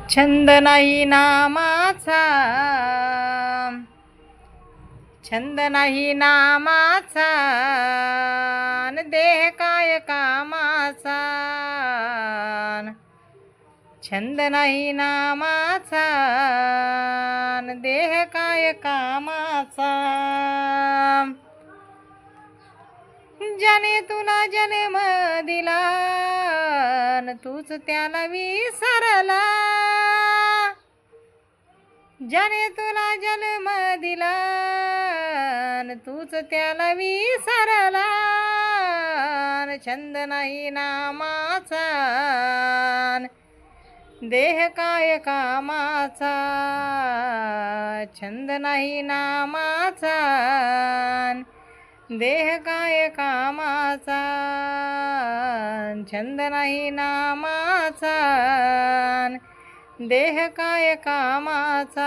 छंद नाही नामाचा, छंद नाही नामाचा, न देह काय कामाचा. छंद नाही नामाचा, न देह काय कामाचा. ज्याने तुला जन्म दिला, न तूच त्याला विसरला. ज्याने तुला जन्म दिला, न तूच त्याला विसरला. छंद नाही नामाचा, देह काय कामाचा. छंद नाही नामाचा, देह काय कामाचा. छंद नाही नामाचा, देह काय कामाचा.